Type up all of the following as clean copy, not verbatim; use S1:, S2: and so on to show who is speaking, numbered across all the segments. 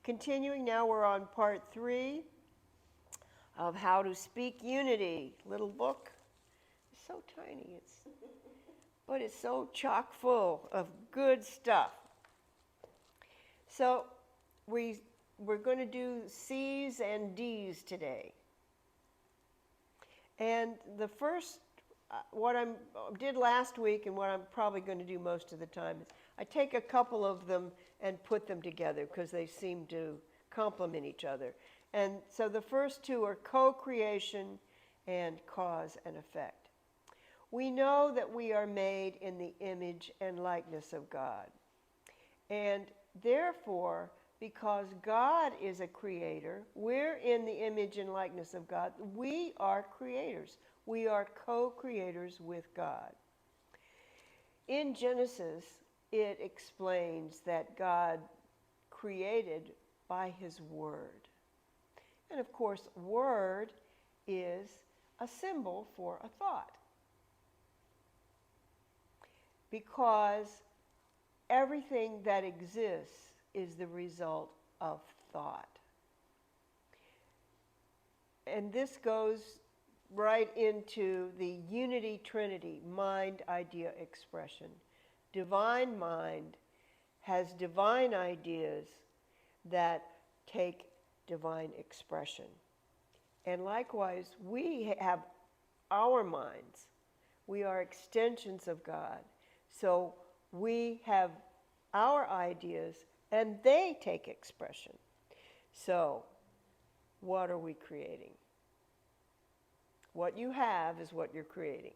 S1: Continuing now, we're on part 3 of How to Speak Unity. Little book. It's so tiny, but it's so chock full of good stuff. So we're going to do C's and D's today. And the first, what I did last week and what I'm probably going to do most of the time is I take a couple of them and put them together because they seem to complement each other. And so the first two are co-creation and cause and effect. We know that we are made in the image and likeness of God. And therefore, because God is a creator, we're in the image and likeness of God. We are creators. We are co-creators with God. In Genesis, it explains that God created by his word. And of course, word is a symbol for a thought. Because everything that exists is the result of thought. And this goes right into the unity trinity, mind, idea, expression. Divine mind has divine ideas that take divine expression. And likewise, we have our minds. We are extensions of God. So we have our ideas and they take expression. So, what are we creating? What you have is what you're creating.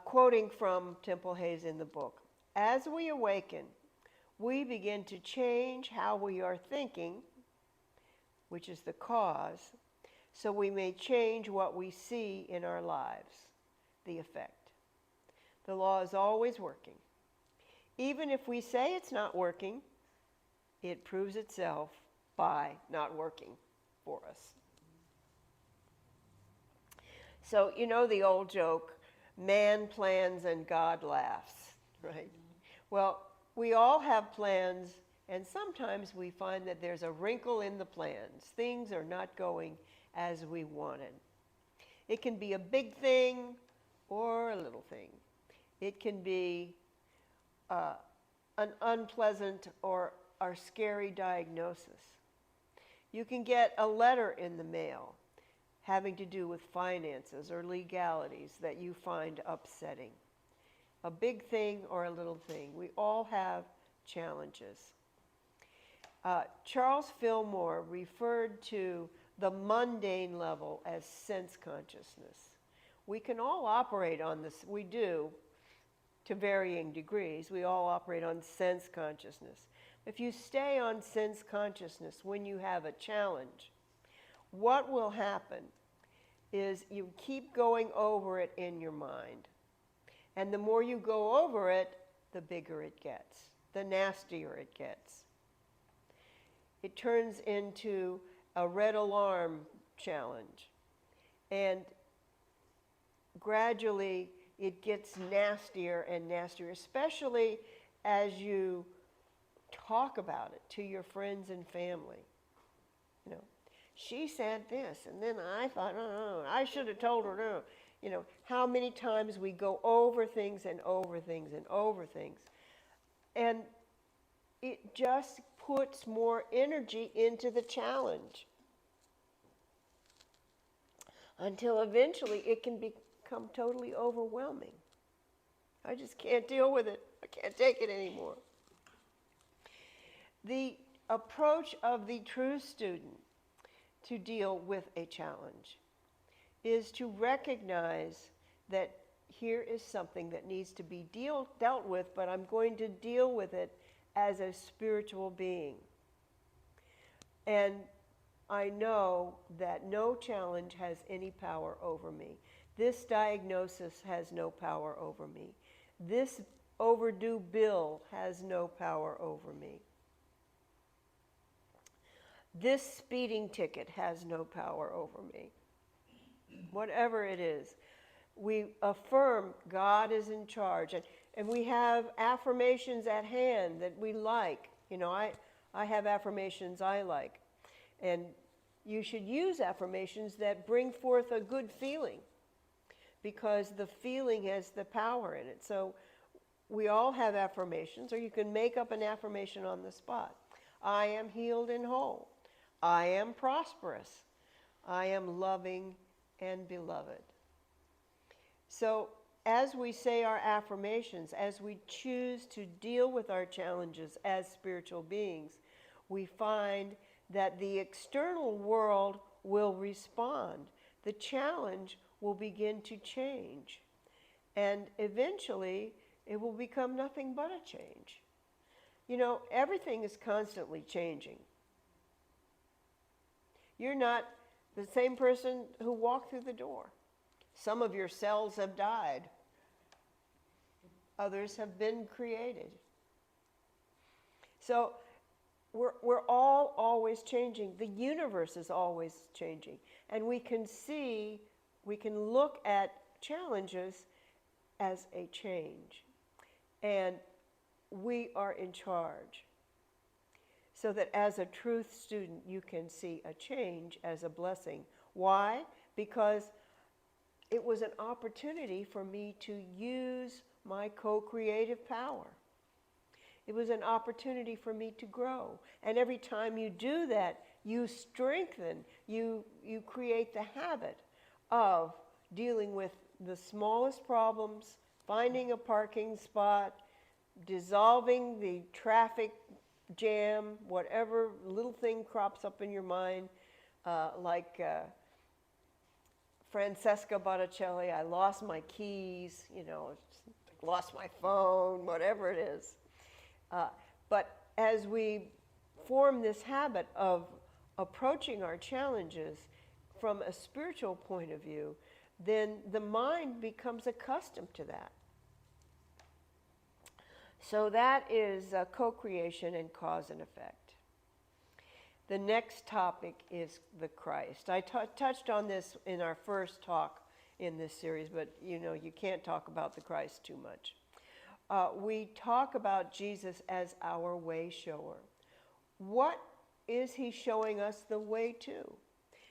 S1: Quoting from Temple Hayes in the book, as we awaken, we begin to change how we are thinking, which is the cause, so we may change what we see in our lives, the effect. The law is always working. Even if we say it's not working, it proves itself by not working for us. So, you know the old joke, man plans and God laughs, right? Well, we all have plans, and sometimes we find that there's a wrinkle in the plans. Things are not going as we wanted. It can be a big thing or a little thing. It can be an unpleasant or scary diagnosis. You can get a letter in the mail having to do with finances or legalities that you find upsetting. A big thing or a little thing. We all have challenges. Charles Fillmore referred to the mundane level as sense consciousness. We can all operate on this, we do, to varying degrees. We all operate on sense consciousness. If you stay on sense consciousness when you have a challenge, what will happen is you keep going over it in your mind. And the more you go over it, the bigger it gets, the nastier it gets. It turns into a red alarm challenge. And gradually it gets nastier and nastier, especially as you talk about it to your friends and family. You know, she said this, and then I thought, oh, I should have told her no. You know, how many times we go over things and over things and over things. And it just puts more energy into the challenge until eventually it can become totally overwhelming. I just can't deal with it. I can't take it anymore. The approach of the true student to deal with a challenge is to recognize that here is something that needs to be dealt with, but I'm going to deal with it as a spiritual being. And I know that no challenge has any power over me. This diagnosis has no power over me. This overdue bill has no power over me. This speeding ticket has no power over me. Whatever it is, we affirm God is in charge. And we have affirmations at hand that we like. You know, I have affirmations I like. And you should use affirmations that bring forth a good feeling, because the feeling has the power in it. So we all have affirmations, or you can make up an affirmation on the spot. I am healed and whole. I am prosperous. I am loving and beloved. So as we say our affirmations, as we choose to deal with our challenges as spiritual beings, we find that the external world will respond. The challenge will begin to change. And eventually, it will become nothing but a change. You know, everything is constantly changing. You're not the same person who walked through the door. Some of your cells have died. Others have been created. So we're all always changing. The universe is always changing. And we can look at challenges as a change. And we are in charge. So that as a truth student, you can see a change as a blessing. Why? Because it was an opportunity for me to use my co-creative power. It was an opportunity for me to grow. And every time you do that, you strengthen, you create the habit of dealing with the smallest problems, finding a parking spot, dissolving the traffic jam, whatever little thing crops up in your mind, like Francesca Botticelli, I lost my keys, you know, lost my phone, whatever it is. But as we form this habit of approaching our challenges from a spiritual point of view, then the mind becomes accustomed to that. So that is co-creation and cause and effect. The next topic is the Christ. I touched on this in our first talk in this series, but you know, you can't talk about the Christ too much. We talk about Jesus as our way shower. What is he showing us the way to?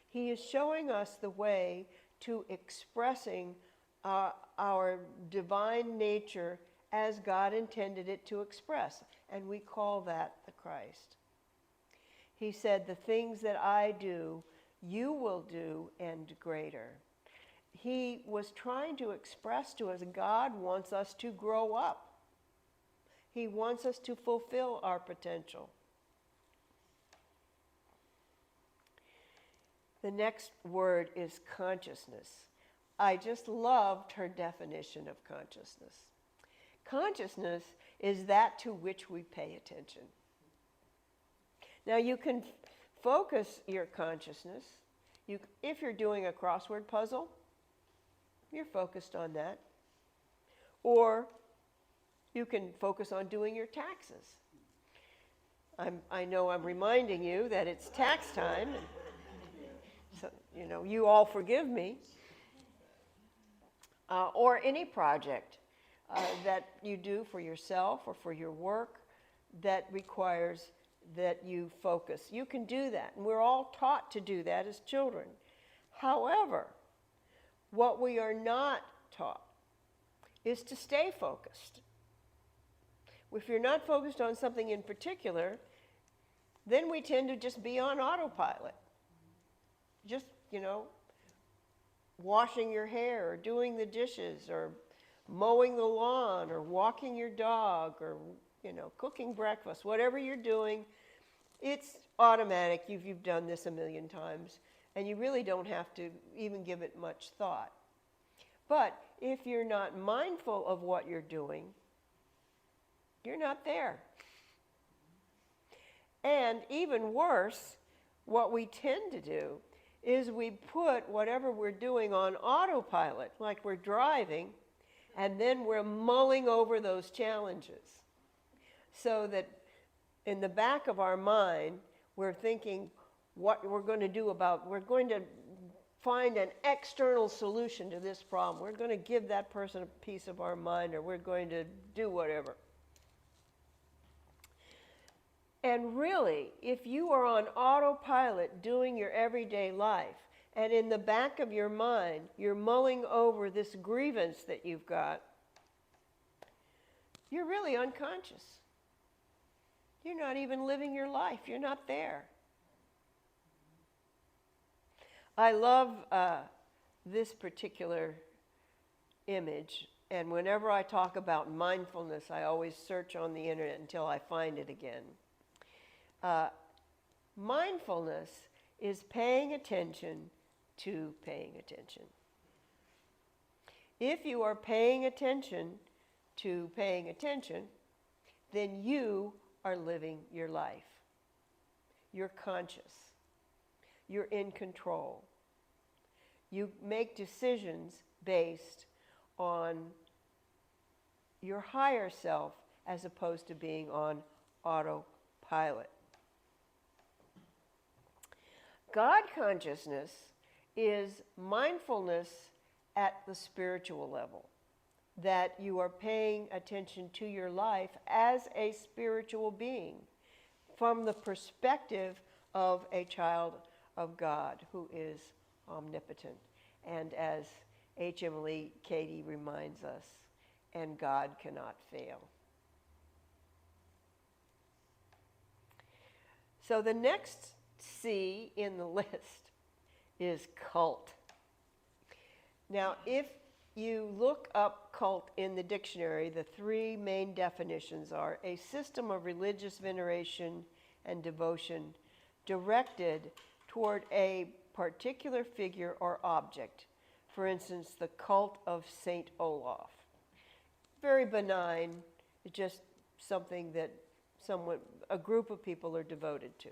S1: He is showing us the way to expressing our divine nature as God intended it to express, and we call that the Christ. He said, the things that I do, you will do, and greater. He was trying to express to us, God wants us to grow up. He wants us to fulfill our potential. The next word is consciousness. I just loved her definition of consciousness. Consciousness is that to which we pay attention. Now you can focus your consciousness. If you're doing a crossword puzzle, you're focused on that. Or you can focus on doing your taxes. I know I'm reminding you that it's tax time, and so, you know, you all forgive me. Or any project that you do for yourself or for your work that requires that you focus. You can do that, and we're all taught to do that as children. However, what we are not taught is to stay focused. If you're not focused on something in particular, then we tend to just be on autopilot. Just, you know, washing your hair or doing the dishes or mowing the lawn or walking your dog or, you know, cooking breakfast, whatever you're doing, it's automatic. You've done this a million times, and you really don't have to even give it much thought. But if you're not mindful of what you're doing, you're not there. And even worse, what we tend to do is we put whatever we're doing on autopilot, like we're driving, and then we're mulling over those challenges. So that in the back of our mind, we're thinking what we're going to do about, we're going to find an external solution to this problem. We're going to give that person a piece of our mind, or we're going to do whatever. And really, if you are on autopilot doing your everyday life, and in the back of your mind, you're mulling over this grievance that you've got, you're really unconscious. You're not even living your life. You're not there. I love this particular image, and whenever I talk about mindfulness, I always search on the internet until I find it again. Mindfulness is paying attention to paying attention. If you are paying attention to paying attention, then you are living your life. You're conscious. You're in control. You make decisions based on your higher self as opposed to being on autopilot. God consciousness is mindfulness at the spiritual level, that you are paying attention to your life as a spiritual being from the perspective of a child of God who is omnipotent. And as H.M. Lee Cady reminds us, and God cannot fail. So the next C in the list is cult. Now, if you look up cult in the dictionary, the three main definitions are a system of religious veneration and devotion directed toward a particular figure or object. For instance, the cult of St. Olaf. Very benign, it's just something that a group of people are devoted to.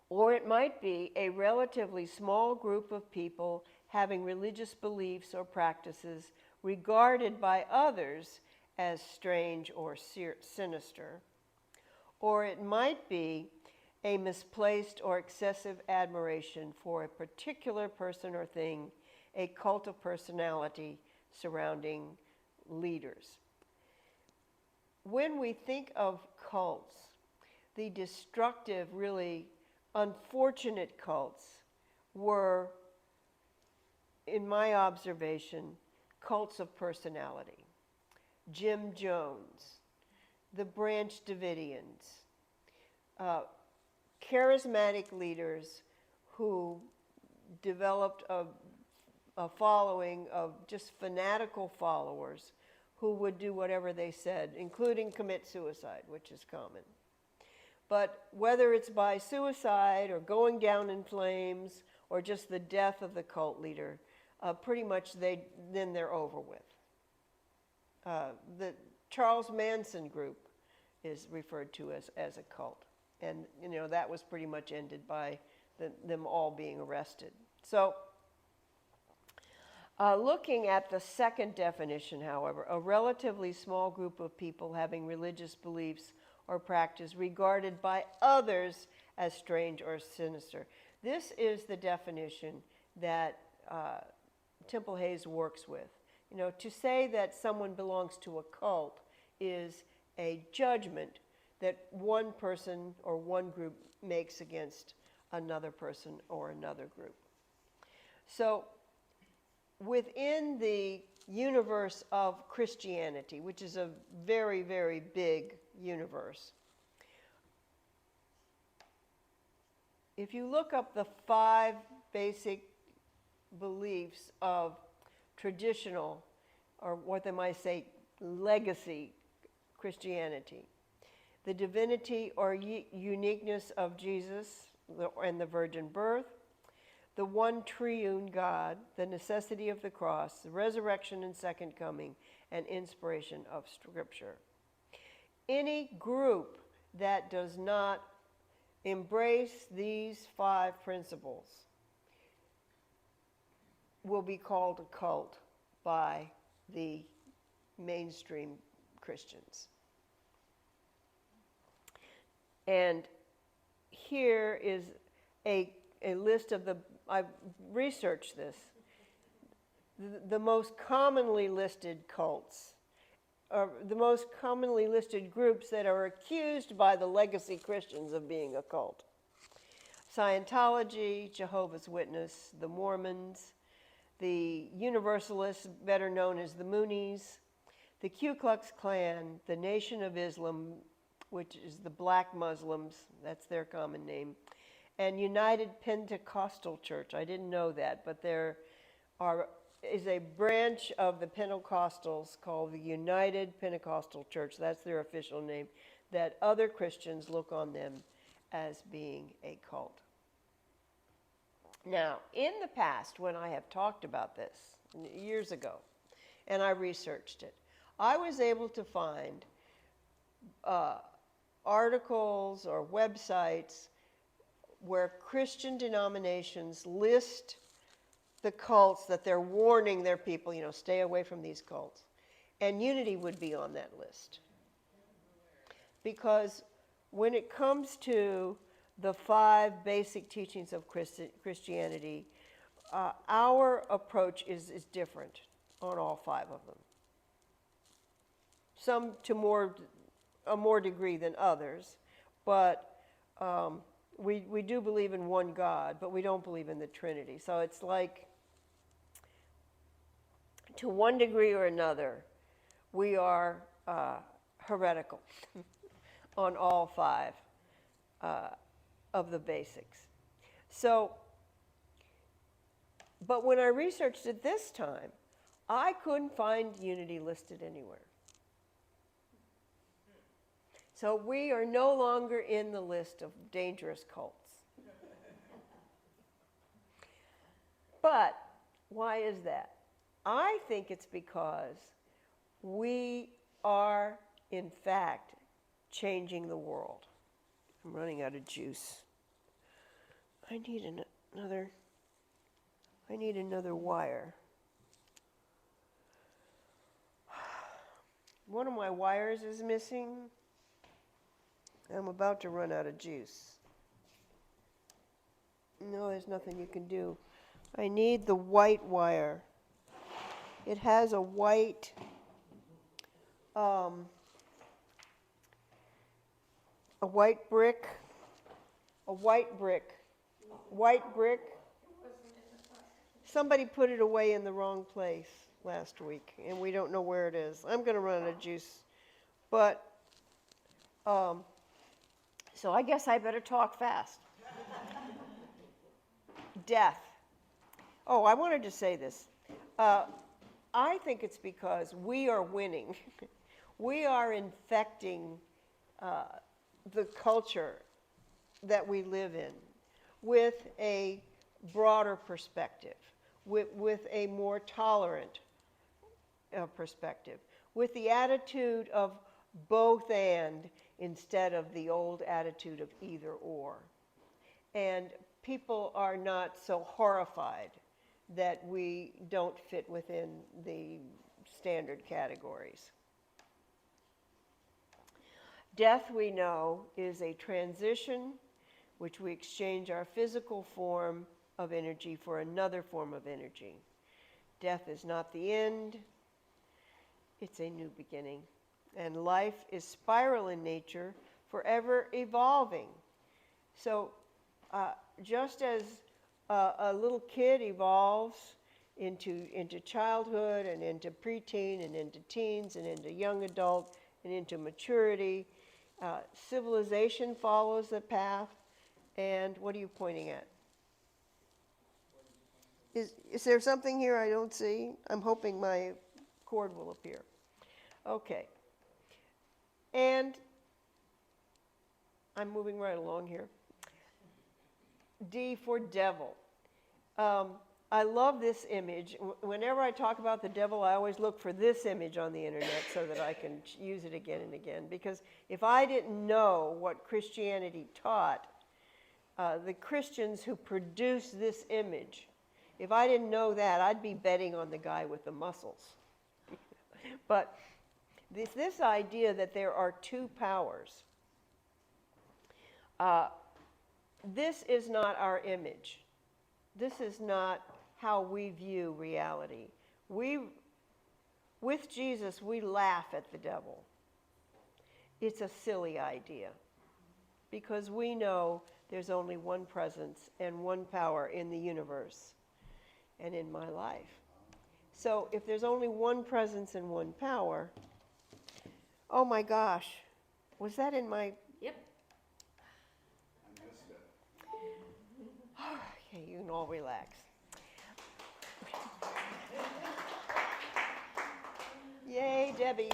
S1: Or it might be a relatively small group of people having religious beliefs or practices regarded by others as strange or sinister. Or it might be a misplaced or excessive admiration for a particular person or thing, a cult of personality surrounding leaders. When we think of cults, the destructive, really unfortunate cults were, in my observation, cults of personality. Jim Jones, the Branch Davidians, charismatic leaders who developed a following of just fanatical followers who would do whatever they said, including commit suicide, which is common. But whether it's by suicide or going down in flames or just the death of the cult leader, pretty much then they're over with. The Charles Manson group is referred to as a cult. And, that was pretty much ended by them all being arrested. So, looking at the second definition, however, a relatively small group of people having religious beliefs or practice regarded by others as strange or sinister. This is the definition that Temple Hayes works with. To say that someone belongs to a cult is a judgment that one person or one group makes against another person or another group. So within the universe of Christianity, which is a very, very big universe, if you look up the 5 basic beliefs of traditional, or what they might say, legacy Christianity, the divinity or uniqueness of Jesus and the virgin birth, the one triune God, the necessity of the cross, the resurrection and second coming, and inspiration of Scripture. Any group that does not embrace these 5 principles will be called a cult by the mainstream Christians. And here is a list of I've researched this, the most commonly listed cults, or the most commonly listed groups that are accused by the legacy Christians of being a cult. Scientology, Jehovah's Witness, the Mormons, the Universalists, better known as the Moonies, the Ku Klux Klan, the Nation of Islam, which is the Black Muslims, that's their common name, and United Pentecostal Church. I didn't know that, but there is a branch of the Pentecostals called the United Pentecostal Church, that's their official name, that other Christians look on them as being a cult. Now, in the past, when I have talked about this years ago, and I researched it, I was able to find articles or websites where Christian denominations list the cults that they're warning their people, stay away from these cults. And Unity would be on that list. Because when it comes to the 5 basic teachings of Christianity, our approach is different on all 5 of them. Some to a more degree than others, but we do believe in one God, but we don't believe in the Trinity. So it's like, to one degree or another, we are heretical on all 5 of the basics. So, but when I researched it this time, I couldn't find Unity listed anywhere. So we are no longer in the list of dangerous cults. But why is that? I think it's because we are, in fact, changing the world. I'm running out of juice. I need another wire. One of my wires is missing. I'm about to run out of juice. No, there's nothing you can do. I need the white wire. It has a white, brick. Somebody put it away in the wrong place last week, and we don't know where it is. I'm going to run out of juice. But, so I guess I better talk fast. Death. Oh, I wanted to say this. I think it's because we are winning. We are infecting the culture that we live in with a broader perspective, with a more tolerant perspective, with the attitude of both and instead of the old attitude of either or. And people are not so horrified that we don't fit within the standard categories. Death, we know, is a transition which we exchange our physical form of energy for another form of energy. Death is not the end, it's a new beginning. And life is spiral in nature, forever evolving. So just as a little kid evolves into childhood and into preteen and into teens and into young adult and into maturity, civilization follows the path. And what are you pointing at? Is there something here I don't see? I'm hoping my cord will appear. Okay. And I'm moving right along here. D for devil. I love this image. Whenever I talk about the devil, I always look for this image on the internet so that I can use it again and again. Because if I didn't know what Christianity taught, the Christians who produced this image, if I didn't know that, I'd be betting on the guy with the muscles. But this idea that there are 2 powers, this is not our image. this is not how we view reality. With Jesus, we laugh at the devil. It's a silly idea because we know there's only one presence and one power in the universe and in my life. So if there's only one presence and one power, oh my gosh, was that in my...
S2: Yep.
S3: I missed it.
S1: Okay, you can all relax. Yay, Debbie.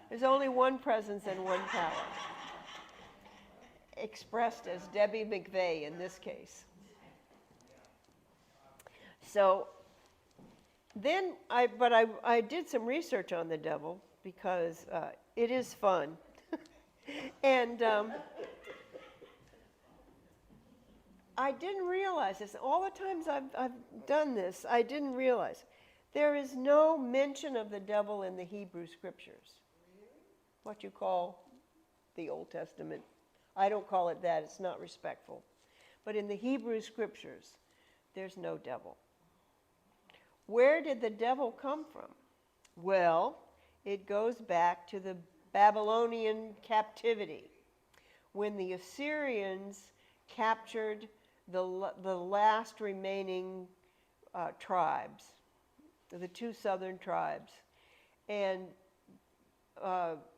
S1: There's only one presence and one power, expressed as Debbie McVeigh in this case. So then I did some research on the devil because it is fun. And I didn't realize this. All the times I've done this, I didn't realize. There is no mention of the devil in the Hebrew Scriptures. What you call the Old Testament. I don't call it that. It's not respectful. But in the Hebrew Scriptures, there's no devil. Where did the devil come from? Well, it goes back to the Babylonian captivity, when the Assyrians captured the last remaining tribes, the two southern tribes, and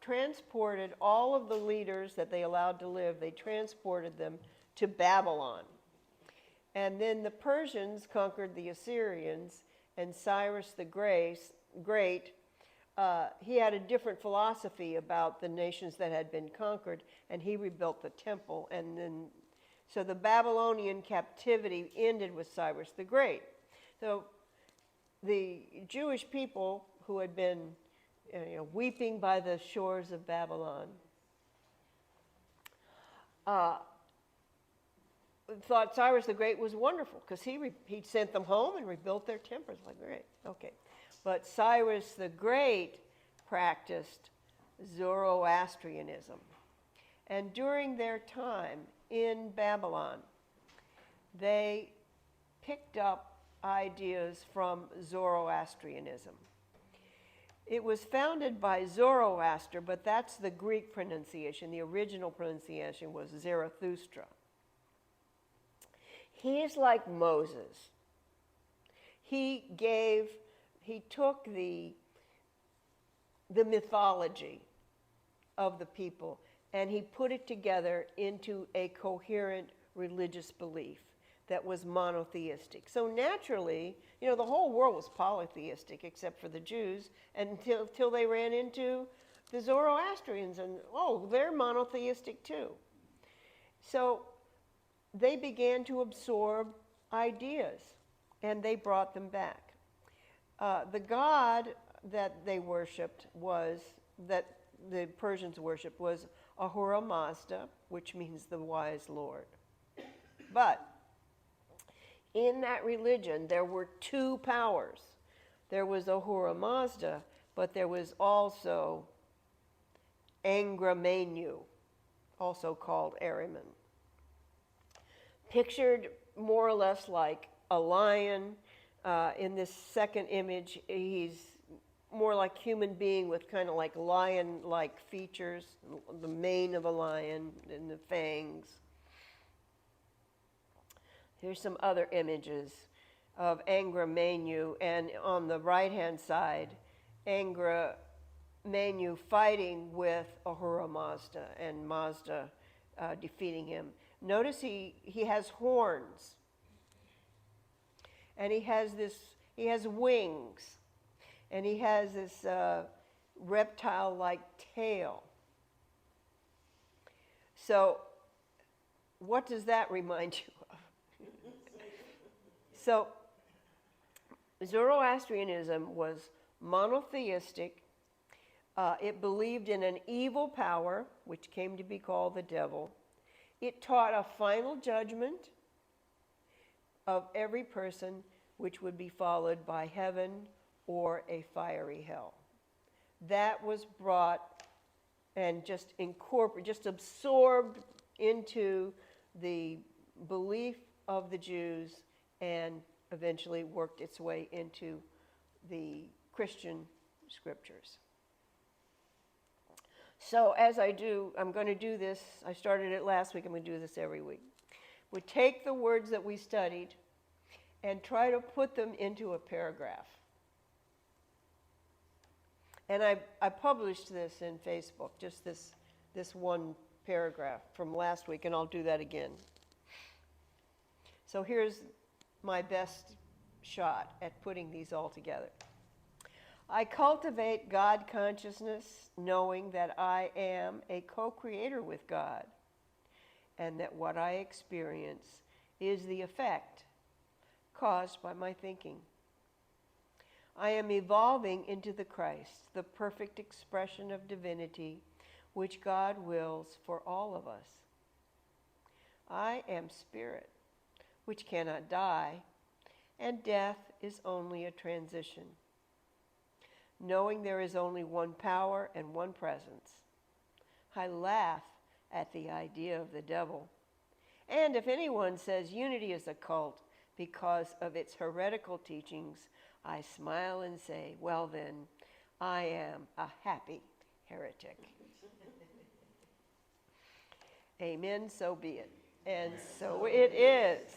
S1: transported all of the leaders that they allowed to live, they transported them to Babylon. And then the Persians conquered the Assyrians, and Cyrus the Great, he had a different philosophy about the nations that had been conquered, and he rebuilt the temple. And then, so the Babylonian captivity ended with Cyrus the Great. So the Jewish people who had been weeping by the shores of Babylon thought Cyrus the Great was wonderful because he sent them home and rebuilt their temples. Like, great, okay. But Cyrus the Great practiced Zoroastrianism. And during their time in Babylon, they picked up ideas from Zoroastrianism. It was founded by Zoroaster, but that's the Greek pronunciation. The original pronunciation was Zarathustra. He's like Moses. He took the mythology of the people and he put it together into a coherent religious belief that was monotheistic. So naturally, the whole world was polytheistic except for the Jews until they ran into the Zoroastrians and, they're monotheistic too. So they began to absorb ideas and they brought them back. The god that they worshipped that the Persians worshipped was Ahura Mazda, which means the wise Lord. But in that religion, there were two powers. There was Ahura Mazda, but there was also Angra Mainyu, also called Ahriman. Pictured more or less like a lion. In this second image, he's more like human being with kind of like lion-like features, the mane of a lion and the fangs. Here's some other images of Angra Mainyu, and on the right-hand side, Angra Mainyu fighting with Ahura Mazda, and Mazda defeating him. Notice he has horns, and he has wings, and he has this reptile-like tail. So, what does that remind you of? So, Zoroastrianism was monotheistic. It believed in an evil power, which came to be called the devil. It taught a final judgment of every person, which would be followed by heaven or a fiery hell. That was brought and just absorbed into the belief of the Jews and eventually worked its way into the Christian scriptures. So as I'm going to do this, I started it last week, I'm going to do this every week. We take the words that we studied and try to put them into a paragraph. And I published this in Facebook, just this one paragraph from last week, and I'll do that again. So here's my best shot at putting these all together. I cultivate God consciousness, knowing that I am a co-creator with God, and that what I experience is the effect caused by my thinking. I am evolving into the Christ, the perfect expression of divinity, which God wills for all of us. I am spirit, which cannot die, and death is only a transition. Knowing there is only one power and one presence, I laugh at the idea of the devil. And if anyone says unity is a cult because of its heretical teachings, I smile and say, well then, I am a happy heretic. Amen, so be it. And so it is.